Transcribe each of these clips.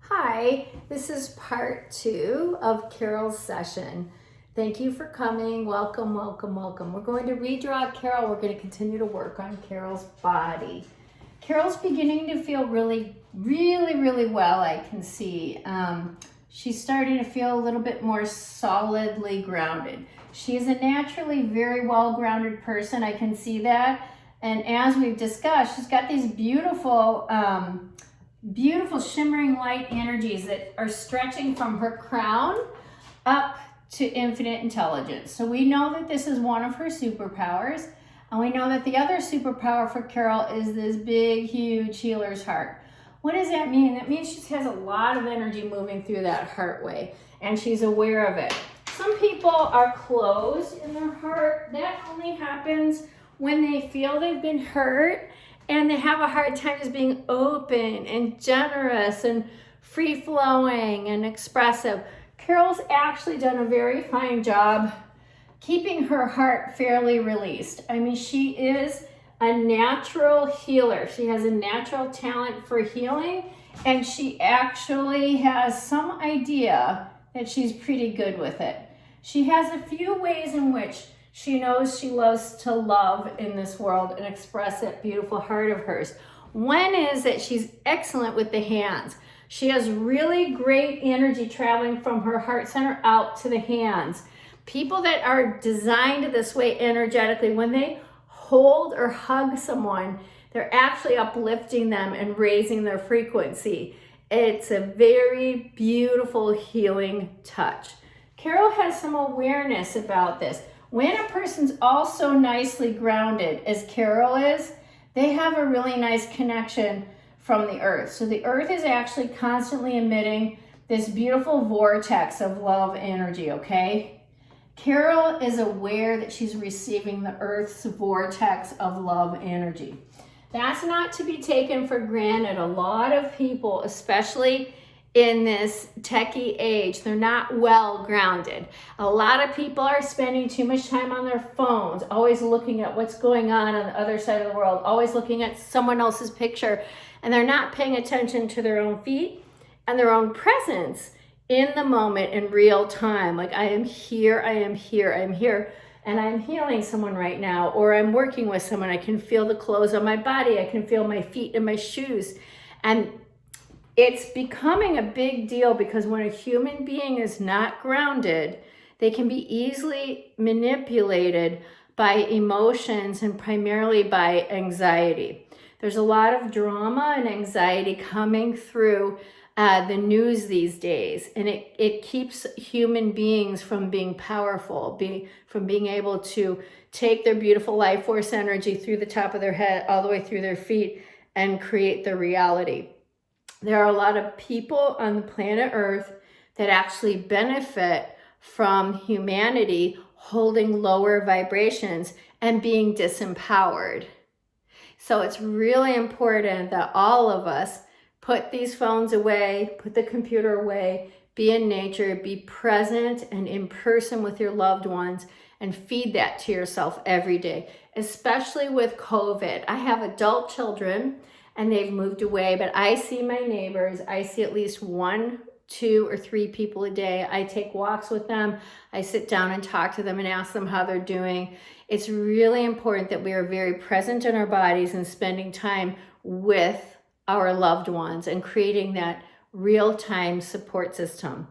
Hi, this is part 2 of Carol's session. Thank you for coming. Welcome, welcome, welcome. We're going to redraw Carol. We're going to continue to work on Carol's body. Carol's beginning to feel really well, I can see. She's starting to feel a little bit more solidly grounded. She is a naturally very well-grounded person. I can see that. And as we've discussed, she's got these beautiful shimmering light energies that are stretching from her crown up to infinite intelligence. So we know that this is one of her superpowers, and we know that the other superpower for Carol is this big, huge healer's heart. What does that mean? That means she has a lot of energy moving through that heart way, and she's aware of it. Some people are closed in their heart. That only happens when they feel they've been hurt and they have a hard time just being open and generous and free-flowing and expressive. Carol's actually done a very fine job keeping her heart fairly released. I mean, she is a natural healer. She has a natural talent for healing, and she actually has some idea that she's pretty good with it. She has a few ways in which she knows she loves to love in this world and express that beautiful heart of hers. One is that she's excellent with the hands. She has really great energy traveling from her heart center out to the hands. People that are designed this way energetically, when they hold or hug someone, they're actually uplifting them and raising their frequency. It's a very beautiful healing touch. Carol has some awareness about this. When a person's also nicely grounded, as Carol is, they have a really nice connection from the earth. So the earth is actually constantly emitting this beautiful vortex of love energy, okay? Carol is aware that she's receiving the earth's vortex of love energy. That's not to be taken for granted. A lot of people, especially in this techie age, they're not well grounded. A lot of people are spending too much time on their phones, always looking at what's going on the other side of the world, always looking at someone else's picture, and they're not paying attention to their own feet and their own presence in the moment in real time. Like, I am here, I am here, I am here, and I'm healing someone right now, or I'm working with someone. I can feel the clothes on my body. I can feel my feet and my shoes. And it's becoming a big deal because when a human being is not grounded, they can be easily manipulated by emotions and primarily by anxiety. There's a lot of drama and anxiety coming through the news these days, and it keeps human beings from being powerful, from being able to take their beautiful life force energy through the top of their head all the way through their feet and create their reality. There are a lot of people on the planet Earth that actually benefit from humanity holding lower vibrations and being disempowered. So it's really important that all of us put these phones away, put the computer away, be in nature, be present and in person with your loved ones, and feed that to yourself every day, especially with COVID. I have adult children and they've moved away, but I see my neighbors. I see at least 1, 2, or 3 people a day. I take walks with them. I sit down and talk to them and ask them how they're doing. It's really important that we are very present in our bodies and spending time with our loved ones and creating that real-time support system.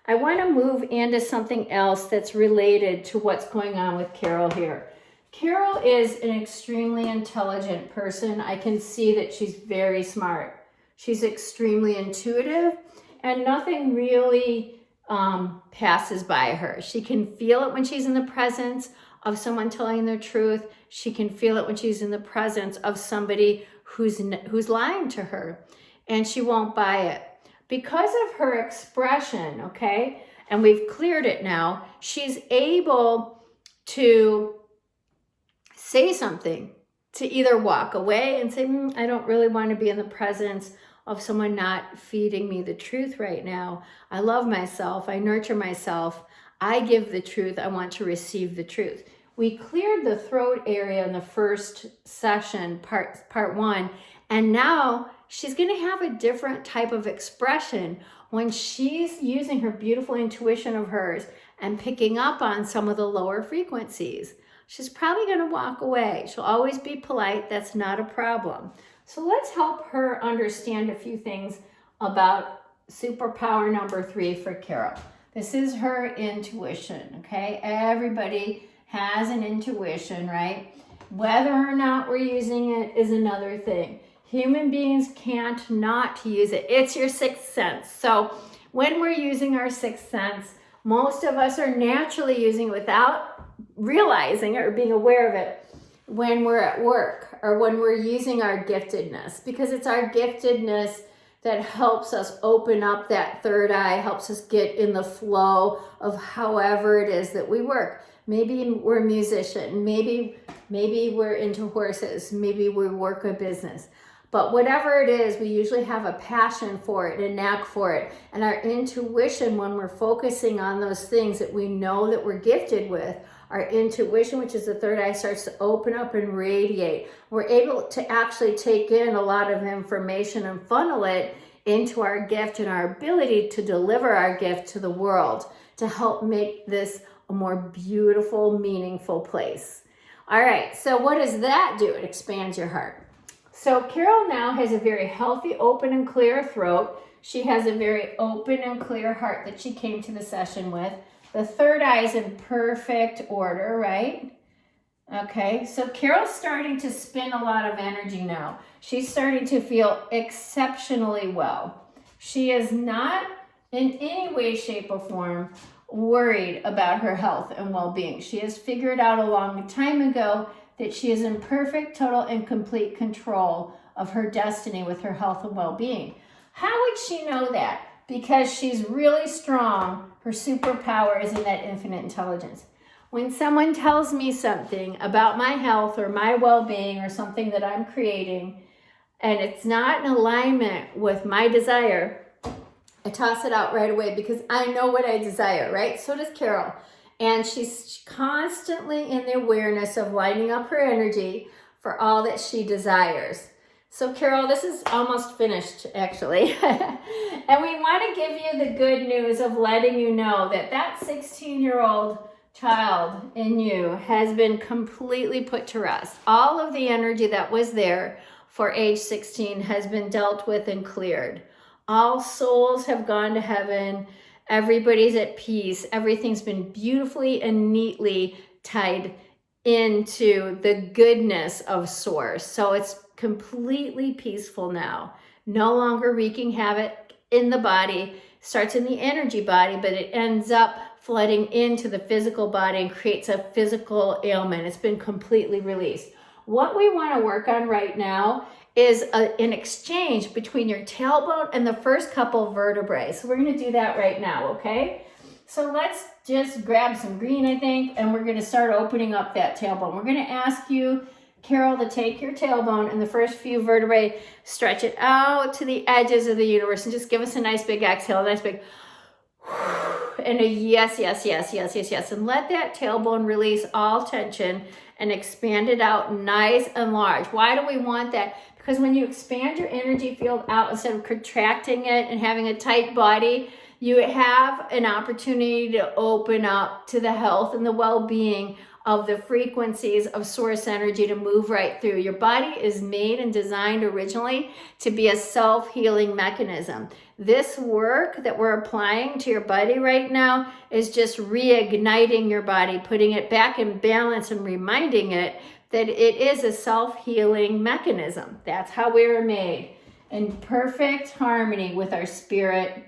I want to move into something else that's related to what's going on with Carol here. Carol is an extremely intelligent person. I can see that she's very smart. She's extremely intuitive, and nothing really passes by her. She can feel it when she's in the presence of someone telling their truth. She can feel it when she's in the presence of somebody who's lying to her, and she won't buy it. Because of her expression, okay, and we've cleared it now, she's able to say something, to either walk away and say, I don't really want to be in the presence of someone not feeding me the truth right now. I love myself. I nurture myself. I give the truth. I want to receive the truth. We cleared the throat area in the first session, part 1, and now she's going to have a different type of expression when she's using her beautiful intuition of hers and picking up on some of the lower frequencies. She's probably going to walk away. She'll always be polite. That's not a problem. So let's help her understand a few things about superpower number 3 for Carol. This is her intuition, okay? Everybody has an intuition, right? Whether or not we're using it is another thing. Human beings can't not use it. It's your sixth sense. So when we're using our sixth sense, most of us are naturally using it without realizing it or being aware of it when we're at work or when we're using our giftedness, because it's our giftedness that helps us open up that third eye, helps us get in the flow of however it is that we work. Maybe we're a musician, maybe we're into horses, maybe we work a business. But whatever it is, we usually have a passion for it, a knack for it. And our intuition, when we're focusing on those things that we know that we're gifted with, our intuition, which is the third eye, starts to open up and radiate. We're able to actually take in a lot of information and funnel it into our gift and our ability to deliver our gift to the world to help make this a more beautiful, meaningful place. All right, so what does that do? It expands your heart. So Carol now has a very healthy, open, and clear throat. She has a very open and clear heart that she came to the session with. The third eye is in perfect order, right? Okay, so Carol's starting to spin a lot of energy now. She's starting to feel exceptionally well. She is not in any way, shape, or form worried about her health and well-being. She has figured out a long time ago that she is in perfect, total, and complete control of her destiny with her health and well-being. How would she know that? Because she's really strong. Her superpower is in that infinite intelligence. When someone tells me something about my health or my well-being or something that I'm creating, and it's not in alignment with my desire, I toss it out right away because I know what I desire, right? So does Carol. And she's constantly in the awareness of lighting up her energy for all that she desires. So Carol, this is almost finished actually. And we want to give you the good news of letting you know that that 16-year-old child in you has been completely put to rest. All of the energy that was there for age 16 has been dealt with and cleared. All souls have gone to heaven. Everybody's at peace. Everything's been beautifully and neatly tied into the goodness of Source. So it's completely peaceful now. No longer wreaking havoc in the body. Starts in the energy body, but it ends up flooding into the physical body and creates a physical ailment. It's been completely released. What we want to work on right now is an exchange between your tailbone and the first couple vertebrae. So we're going to do that right now, okay? So let's just grab some green, I think, and we're going to start opening up that tailbone. We're going to ask you, Carol, to take your tailbone and the first few vertebrae, stretch it out to the edges of the universe, and just give us a nice big exhale, a nice big and a yes, yes, yes, yes, yes, yes. And let that tailbone release all tension and expand it out nice and large. Why do we want that? Because when you expand your energy field out instead of contracting it and having a tight body, you have an opportunity to open up to the health and the well-being of the frequencies of source energy to move right through. Your body is made and designed originally to be a self-healing mechanism. This work that we're applying to your body right now is just reigniting your body, putting it back in balance and reminding it that it is a self-healing mechanism. That's how we were made, in perfect harmony with our spirit,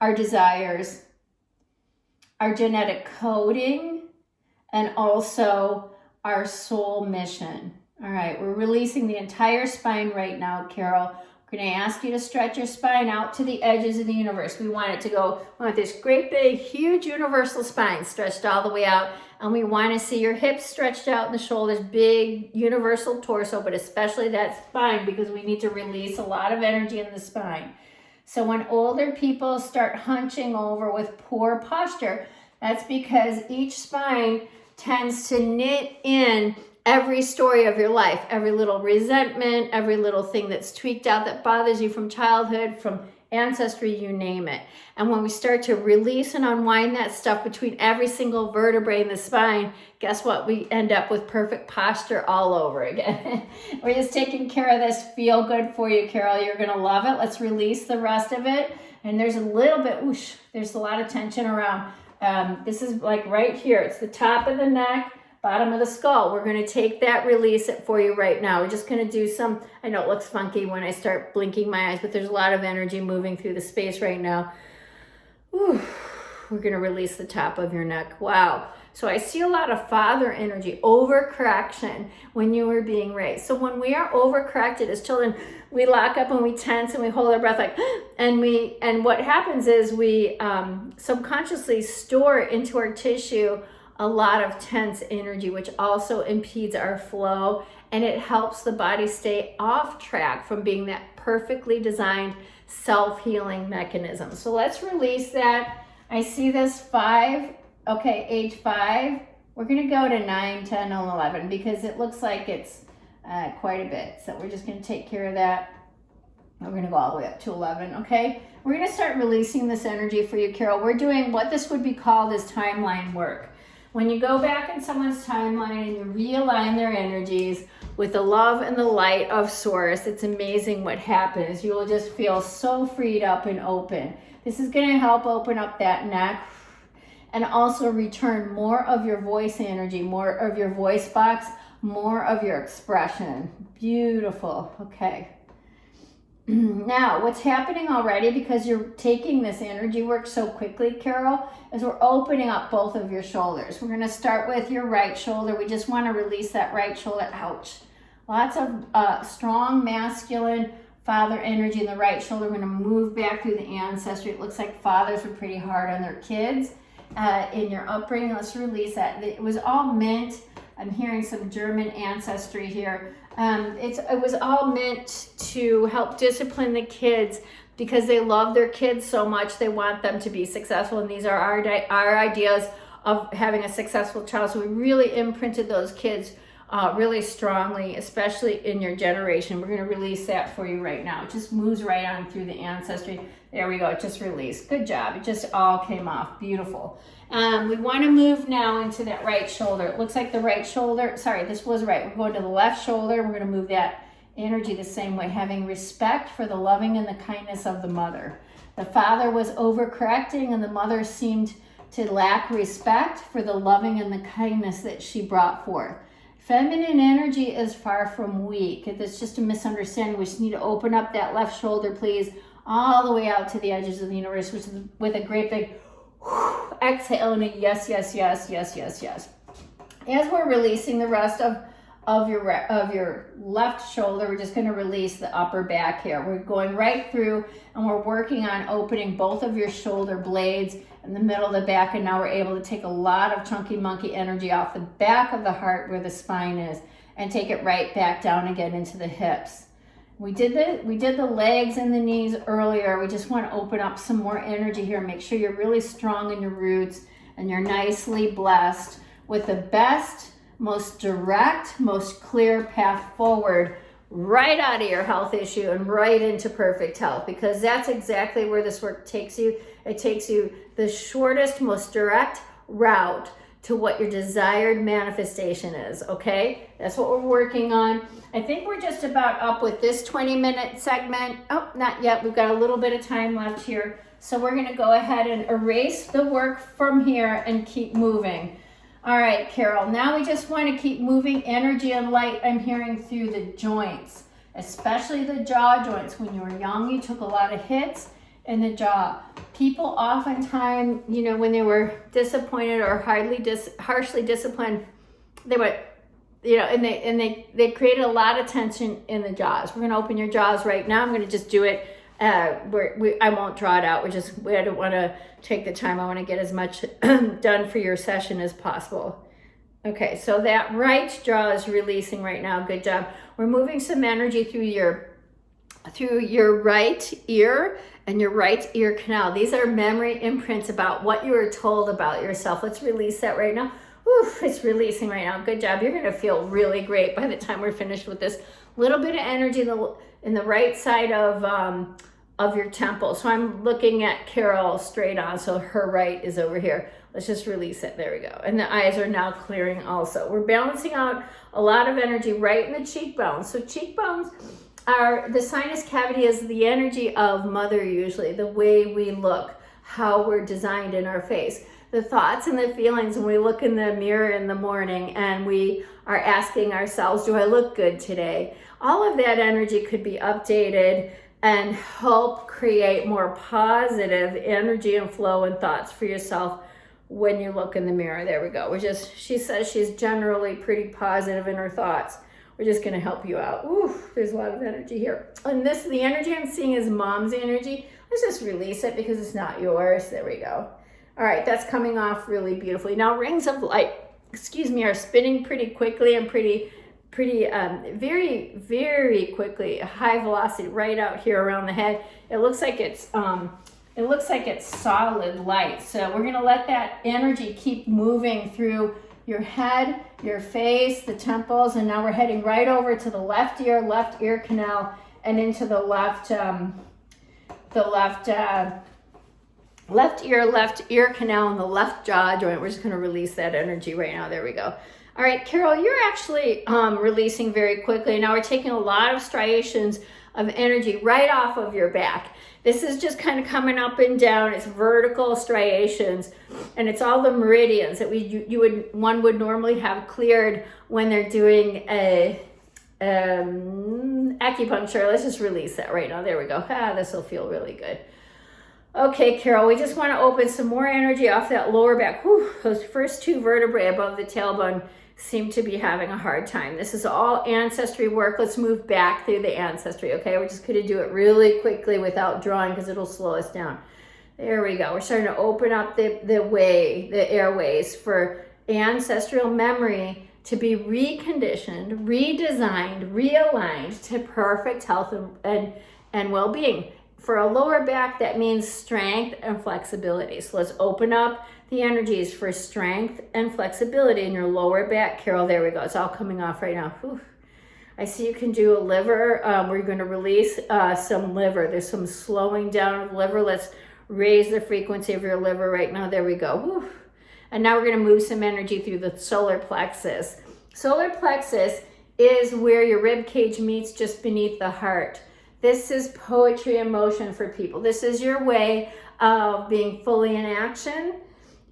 our desires, our genetic coding, and also our soul mission. All right, we're releasing the entire spine right now, Carol. We're going to ask you to stretch your spine out to the edges of the universe. We want it to go, we want this great big, huge universal spine stretched all the way out. And we want to see your hips stretched out and the shoulders, big universal torso, but especially that spine because we need to release a lot of energy in the spine. So when older people start hunching over with poor posture, that's because each spine tends to knit in every story of your life, every little resentment, every little thing that's tweaked out that bothers you from childhood, from ancestry, you name it. And when we start to release and unwind that stuff between every single vertebrae in the spine, guess what? We end up with perfect posture all over again. We're just taking care of this. Feel good for you, Carol. You're going to love it. Let's release the rest of it. And there's a little bit, whoosh, there's a lot of tension around. This is like right here. It's the top of the neck, bottom of the skull. We're going to take that, release it for you right now. We're just going to do some, I know it looks funky when I start blinking my eyes, but there's a lot of energy moving through the space right now. Whew. We're going to release the top of your neck. Wow. So I see a lot of father energy, overcorrection when you were being raised. So when we are overcorrected as children, we lock up and we tense and we hold our breath like, and what happens is we subconsciously store into our tissue a lot of tense energy, which also impedes our flow, and it helps the body stay off track from being that perfectly designed self-healing mechanism. So let's release that. I see this 5, okay, age 5. We're gonna go to 9, 10, and 11 because it looks like it's quite a bit. So we're just gonna take care of that. We're gonna go all the way up to 11, okay? We're gonna start releasing this energy for you, Carol. We're doing what this would be called as timeline work. When you go back in someone's timeline and you realign their energies with the love and the light of Source, it's amazing what happens. You will just feel so freed up and open. This is going to help open up that neck and also return more of your voice energy, more of your voice box, more of your expression. Beautiful. Okay. Now, what's happening already, because you're taking this energy work so quickly, Carol, is we're opening up both of your shoulders. We're going to start with your right shoulder. We just want to release that right shoulder. Ouch. Lots of strong masculine father energy in the right shoulder. We're going to move back through the ancestry. It looks like fathers were pretty hard on their kids in your upbringing. Let's release that. It was all meant, I'm hearing some German ancestry here. It was all meant to help discipline the kids because they love their kids so much. They want them to be successful, and these are our ideas of having a successful child. So we really imprinted those kids really strongly, especially in your generation. We're going to release that for you right now. It just moves right on through the ancestry. There we go. It just released. Good job. It just all came off. Beautiful. We want to move now into that right shoulder. It looks like the right shoulder, sorry, this was right. We're going to the left shoulder. We're going to move that energy the same way, having respect for the loving and the kindness of the mother. The father was overcorrecting and the mother seemed to lack respect for the loving and the kindness that she brought forth. Feminine energy is far from weak. It's just a misunderstanding. We just need to open up that left shoulder, please, all the way out to the edges of the universe, which is with a great big exhale and a yes, yes, yes, yes, yes, yes. As we're releasing the rest of your left shoulder, we're just going to release the upper back here. We're going right through and we're working on opening both of your shoulder blades in the middle of the back, and now we're able to take a lot of chunky monkey energy off the back of the heart where the spine is and take it right back down again into the hips. We did the legs and the knees earlier. We just want to open up some more energy here. Make sure you're really strong in your roots and you're nicely blessed with the best, most direct, most clear path forward right out of your health issue and right into perfect health, because that's exactly where this work takes you. It takes you the shortest, most direct route to what your desired manifestation is, okay? That's what we're working on. I think we're just about up with this 20-minute segment. Oh, not yet. We've got a little bit of time left here. So we're going to go ahead and erase the work from here and keep moving. All right, Carol, now we just want to keep moving energy and light. I'm hearing through the joints, especially the jaw joints. When you were young, you took a lot of hits in the jaw. People oftentimes, when they were disappointed or harshly disciplined, they would, and they created a lot of tension in the jaws. We're going to open your jaws right now. I'm going to just do it. I won't draw it out. I don't want to take the time. I want to get as much done for your session as possible. Okay, so that right jaw is releasing right now. Good job. We're moving some energy through your right ear and your right ear canal. These are memory imprints about what you were told about yourself. Let's release that right now. Whew, it's releasing right now. Good job. You're going to feel really great by the time we're finished with this. Little bit of energy in the right side of your temple. So I'm looking at Carol straight on, so her right is over here. Let's just release it. There we go. And the eyes are now clearing also. We're balancing out a lot of energy right in the cheekbones. So cheekbones are, the sinus cavity is the energy of mother usually, the way we look, how we're designed in our face. The thoughts and the feelings when we look in the mirror in the morning and we are asking ourselves, do I look good today? All of that energy could be updated and help create more positive energy and flow and thoughts for yourself when you look in the mirror. There we go. She says she's generally pretty positive in her thoughts. We're just going to help you out. Ooh, there's a lot of energy here. And the energy I'm seeing is mom's energy. Let's just release it because it's not yours. There we go. All right, that's coming off really beautifully. Now rings of light, are spinning pretty quickly and very, very quickly, high velocity right out here around the head. It looks like it's solid light. So we're gonna let that energy keep moving through your head, your face, the temples, and now we're heading right over to the left ear canal, and into the left ear canal and the left jaw joint. We're just gonna release that energy right now. There we go. All right, Carol, you're actually releasing very quickly. Now we're taking a lot of striations of energy right off of your back. This is just kind of coming up and down. It's vertical striations, and it's all the meridians that one would normally have cleared when they're doing a acupuncture. Let's just release that right now. There we go. This will feel really good. Okay, Carol, we just want to open some more energy off that lower back. Whew, those first two vertebrae above the tailbone seem to be having a hard time. This is all ancestry work. Let's move back through the ancestry, okay? We're just going to do it really quickly without drawing because it'll slow us down. There we go. We're starting to open up the airways for ancestral memory to be reconditioned, redesigned, realigned to perfect health and well-being. For a lower back, that means strength and flexibility. So let's open up the energies for strength and flexibility in your lower back. Carol, there we go. It's all coming off right now. Whew. I see you can do a liver. We're going to release some liver. There's some slowing down of liver. Let's raise the frequency of your liver right now. There we go. Whew. And now we're going to move some energy through the solar plexus. Solar plexus is where your rib cage meets just beneath the heart. This is poetry in motion for people. This is your way of being fully in action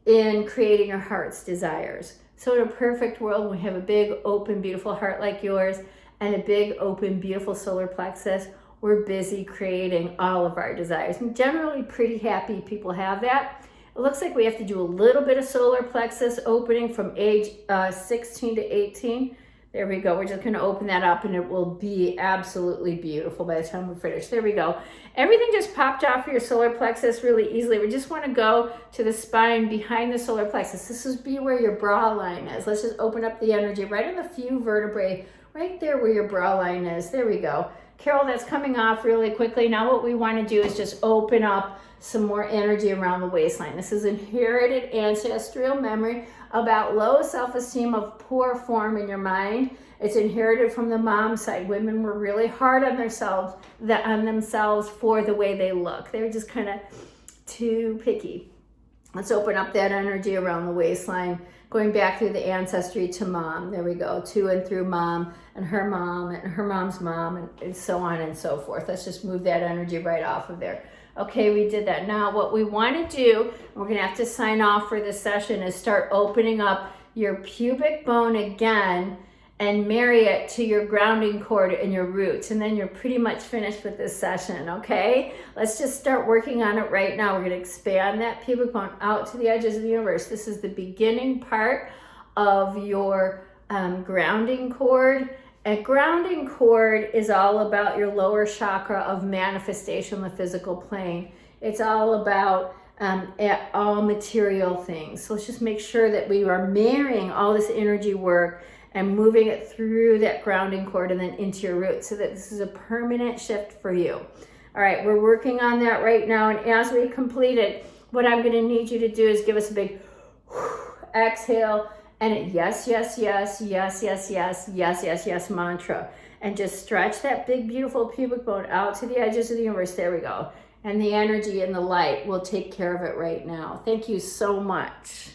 in creating your heart's desires. So in a perfect world, we have a big, open, beautiful heart like yours and a big, open, beautiful solar plexus. We're busy creating all of our desires. And generally pretty happy people have that. It looks like we have to do a little bit of solar plexus opening from age 16 to 18. There we go. We're just going to open that up and it will be absolutely beautiful by the time we finish. There we go. Everything just popped off your solar plexus really easily. We just want to go to the spine behind the solar plexus. This is where your bra line is. Let's just open up the energy right in the few vertebrae, right there where your bra line is. There we go. Carol, that's coming off really quickly. Now what we want to do is just open up some more energy around the waistline. This is inherited ancestral memory about low self-esteem of poor form in your mind. It's inherited from the mom side. Women were really hard on themselves for the way they look. They were just kind of too picky. Let's open up that energy around the waistline, going back through the ancestry to mom. There we go, to and through mom and her mom's mom, and so on and so forth. Let's just move that energy right off of there. Okay, we did that. Now what we want to do, we're going to have to sign off for this session, is start opening up your pubic bone again and marry it to your grounding cord and your roots. And then you're pretty much finished with this session, okay? Let's just start working on it right now. We're going to expand that pubic bone out to the edges of the universe. This is the beginning part of your grounding cord. A grounding cord is all about your lower chakra of manifestation, the physical plane. It's all about all material things. So let's just make sure that we are marrying all this energy work and moving it through that grounding cord and then into your roots so that this is a permanent shift for you. All right, we're working on that right now. And as we complete it, what I'm going to need you to do is give us a big exhale and a yes, yes, yes, yes, yes, yes, yes, yes, yes mantra. And just stretch that big, beautiful pubic bone out to the edges of the universe. There we go. And the energy and the light will take care of it right now. Thank you so much.